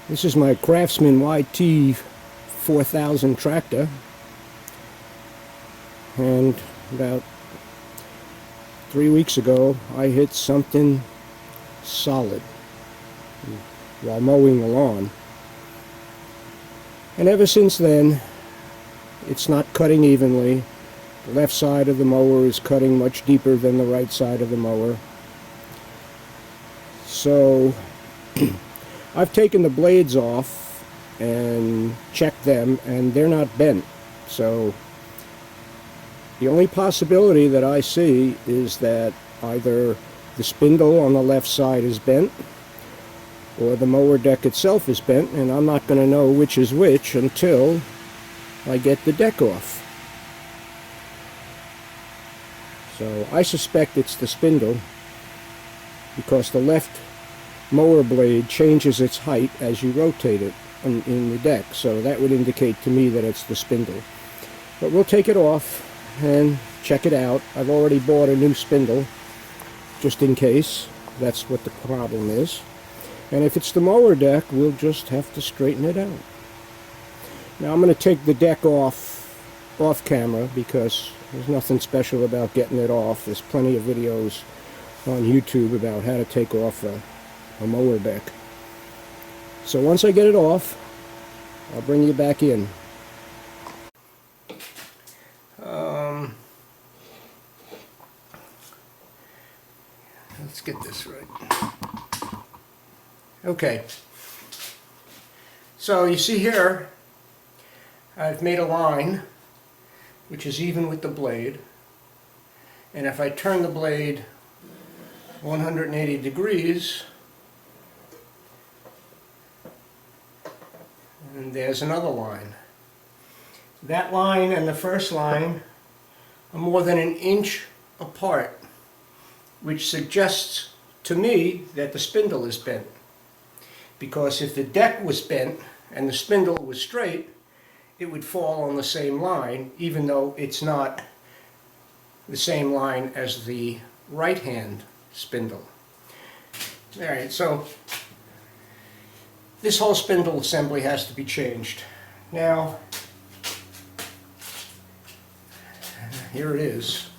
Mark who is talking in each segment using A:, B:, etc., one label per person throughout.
A: This is my Craftsman YT 4000 tractor, and about 3 weeks ago I hit something solid while mowing the lawn, and ever since then it's not cutting evenly. The left side of the mower is cutting much deeper than the right side of the mower. So I've taken the blades off and checked them, and they're not bent. So the only possibility that I see is that either the spindle on the left side is bent or the mower deck itself is bent, and I'm not going to know which is which until I get the deck off. So I suspect it's the spindle, because the left mower blade changes its height as you rotate it in the deck, so that would indicate to me that it's the spindle. But we'll take it off and check it out. I've already bought a new spindle just in case that's what the problem is, and if it's the mower deck, we'll just have to straighten it out. Now I'm going to take the deck off camera, because there's nothing special about getting it off. There's plenty of videos on YouTube about how to take off a mower deck. So once I get it off, I'll bring you back in. Let's get this right. Okay. So you see here, I've made a line which is even with the blade, and if I turn the blade 180 degrees, and there's another line. That line and the first line are more than an inch apart, which suggests to me that the spindle is bent. Because if the deck was bent and the spindle was straight, it would fall on the same line, even though it's not the same line as the right-hand spindle. Alright, so this whole spindle assembly has to be changed. Now, here it is.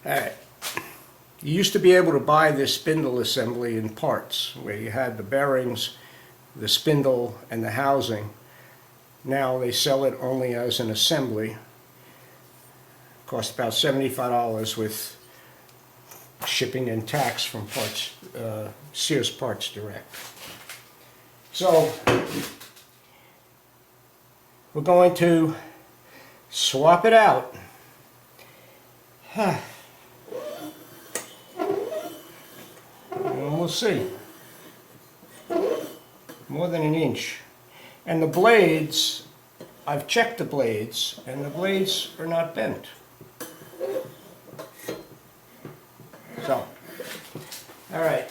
A: Alright, you used to be able to buy this spindle assembly in parts, where you had the bearings, the spindle, and the housing. Now they sell it only as an assembly. It costs about $75 with shipping and tax from Sears Parts Direct. So we're going to swap it out. And we'll see. More than an inch. And the blades, I've checked the blades, and the blades are not bent. So, all right.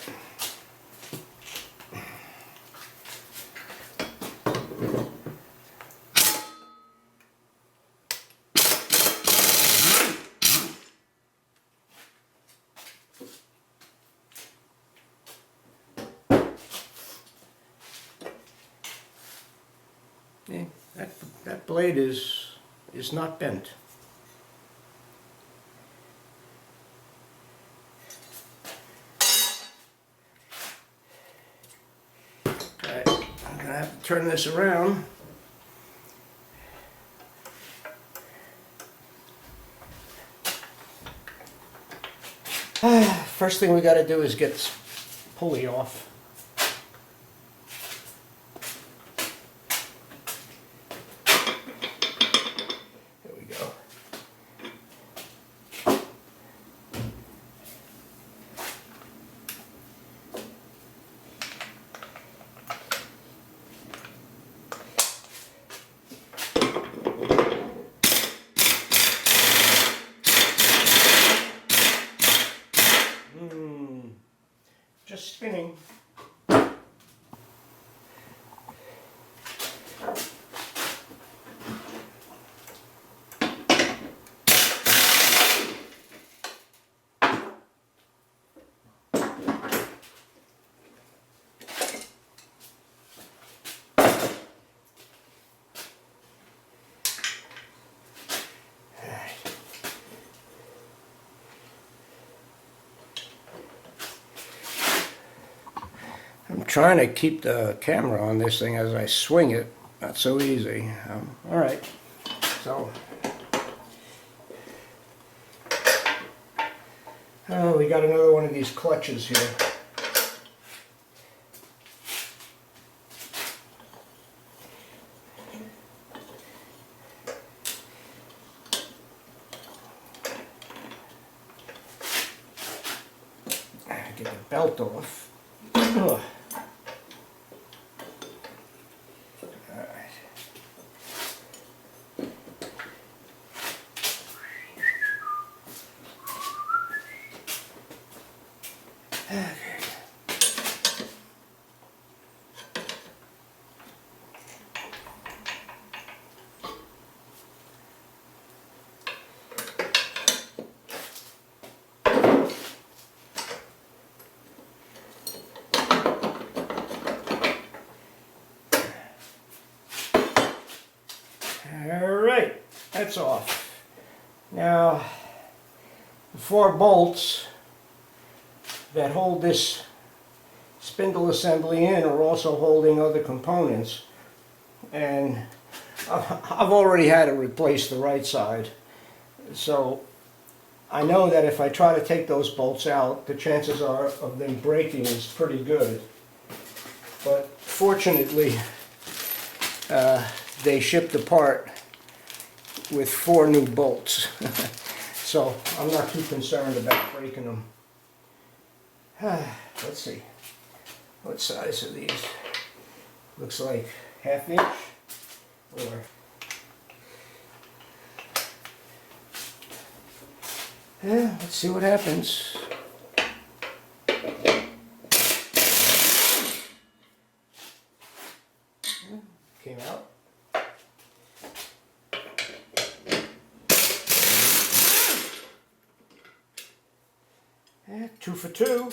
A: Yeah, that blade is not bent. Alright, I'm gonna have to turn this around. First thing we got to do is get this pulley off. Just spinning. trying to keep the camera on this thing as I swing it. Not so easy. All right. So, oh, we got another one of these clutches here. Get the belt off. Ugh. Alright, that's off. Now, the 4 bolts that hold this spindle assembly in are also holding other components. And I've already had to replace the right side. So I know that if I try to take those bolts out, the chances are of them breaking is pretty good. But fortunately, they shipped the part with 4 new bolts. So I'm not too concerned about breaking them. Let's see. What size are these? Looks like 1/2 inch. Or yeah, let's see what happens. Came out. Yeah, 2 for 2.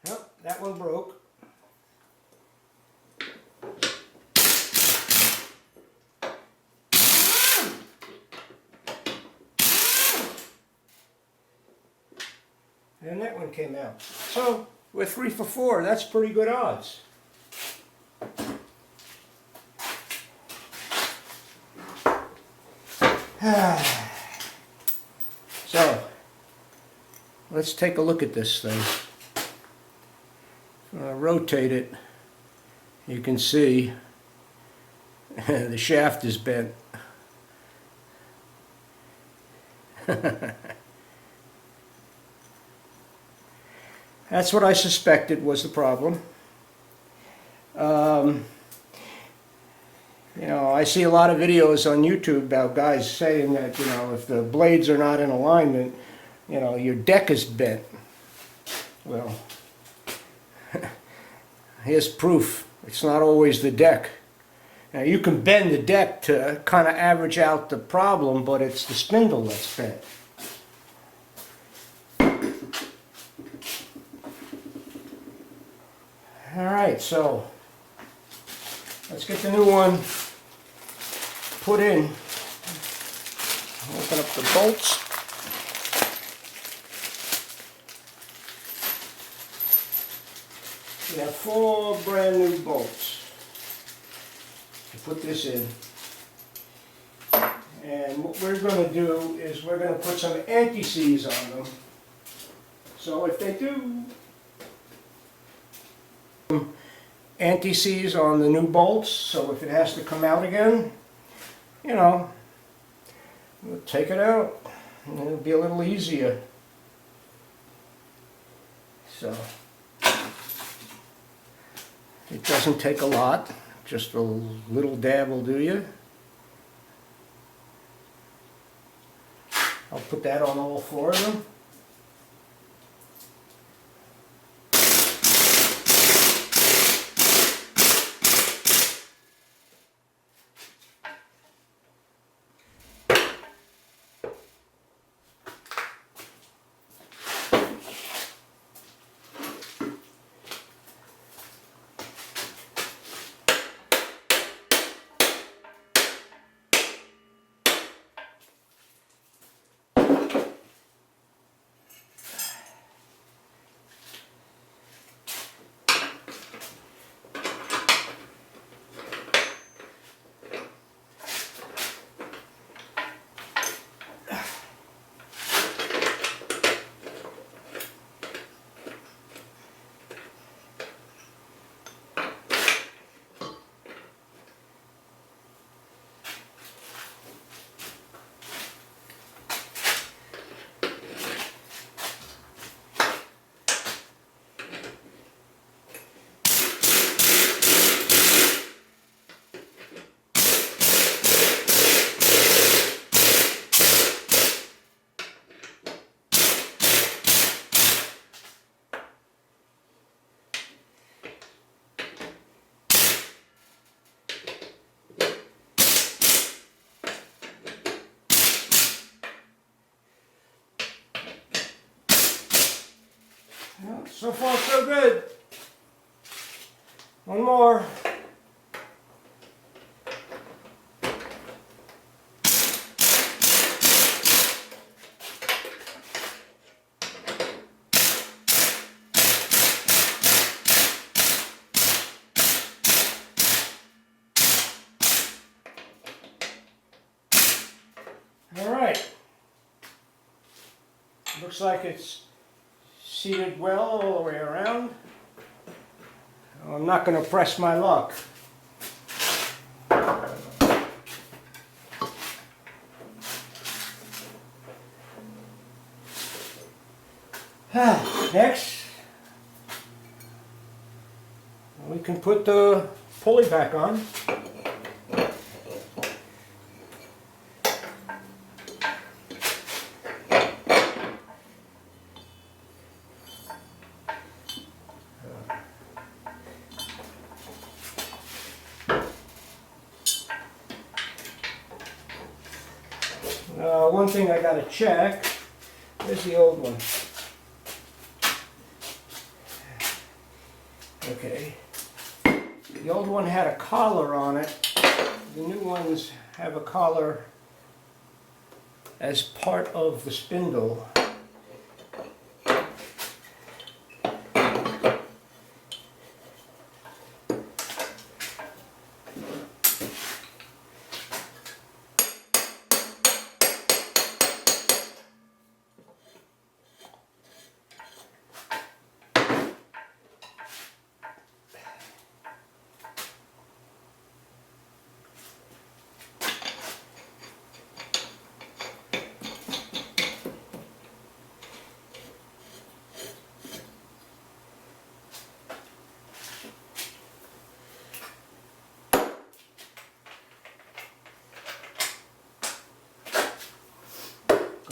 A: Well, that one broke. And that one came out. So, we're 3 for 4. That's pretty good odds. So, let's take a look at this thing. Rotate it. You can see the shaft is bent. That's what I suspected was the problem. You know, I see a lot of videos on YouTube about guys saying that, you know, if the blades are not in alignment, you know, your deck is bent. Well, here's proof. It's not always the deck. Now, you can bend the deck to kind of average out the problem, but it's the spindle that's bent. Alright, so let's get the new one put in. Open up the bolts. We have 4 brand new bolts to put this in. And what we're going to do is we're going to put some anti-seize on them. So if they do anti-seize on the new bolts, so if it has to come out again, you know, we'll take it out and it'll be a little easier. So it doesn't take a lot, just a little dab will do you. I'll put that on all 4 of them. So far so good. One more. All right. Looks like it's seated well all the way around. I'm not going to press my luck. Next, we can put the pulley back on. One thing I got to check, there's the old one. Okay, the old one had a collar on it. The new ones have a collar as part of the spindle.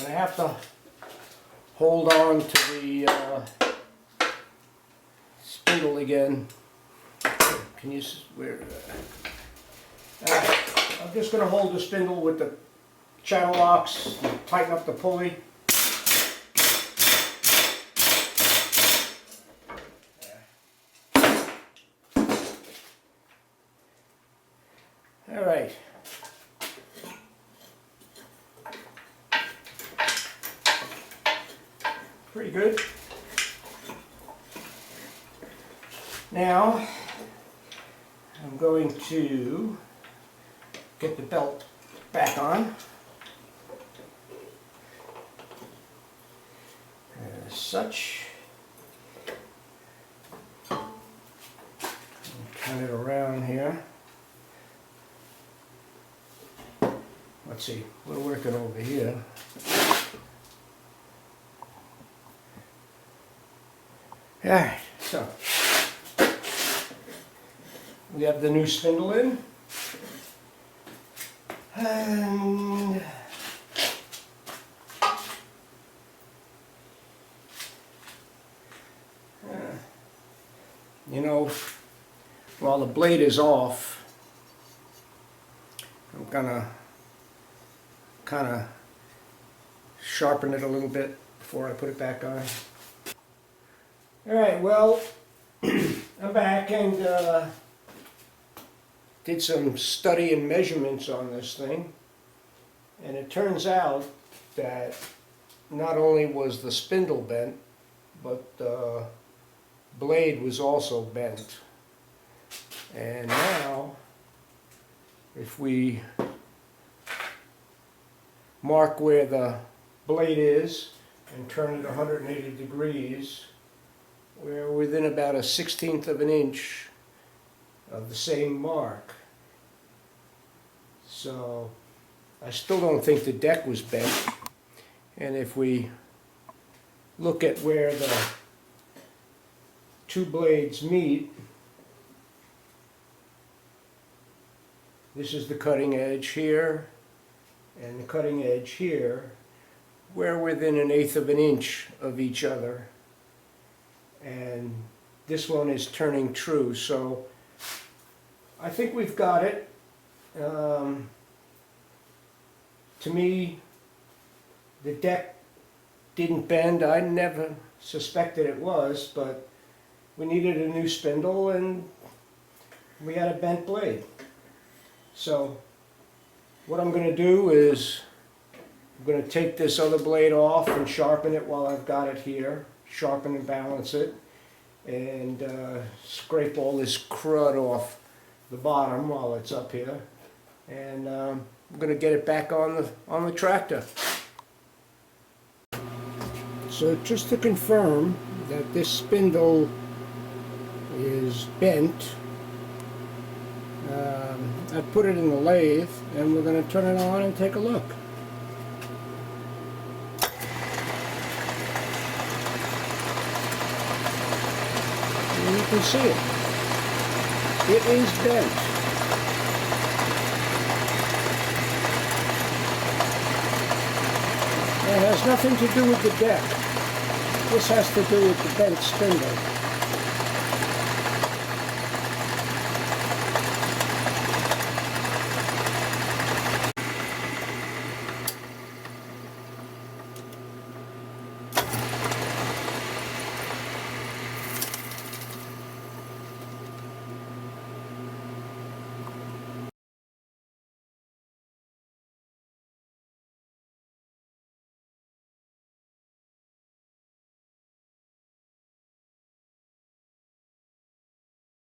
A: I have to hold on to the spindle again. Can you where? I'm just going to hold the spindle with the channel locks, and tighten up the pulley. All right. Pretty good. Now I'm going to get the belt back on. As such. Turn it around here. Let's see, we're working over here. Alright, so we have the new spindle in, and you know, while the blade is off, I'm gonna kind of sharpen it a little bit before I put it back on. Alright, well, I'm back and did some study and measurements on this thing, and it turns out that not only was the spindle bent, but the blade was also bent. And now, if we mark where the blade is and turn it 180 degrees, we're within about a 1/16 of an inch of the same mark. So I still don't think the deck was bent. And if we look at where the two blades meet, this is the cutting edge here and the cutting edge here. We're within 1/8 of an inch of each other. And this one is turning true, so I think we've got it. To me, the deck didn't bend. I never suspected it was, but we needed a new spindle and we had a bent blade. So what I'm going to do is I'm going to take this other blade off and sharpen it while I've got it here. Sharpen and balance it, and scrape all this crud off the bottom while it's up here. And I'm going to get it back on the tractor. So just to confirm that this spindle is bent, I put it in the lathe and we're going to turn it on and take a look. And you can see it. It is bent. It has nothing to do with the deck. This has to do with the bent spindle.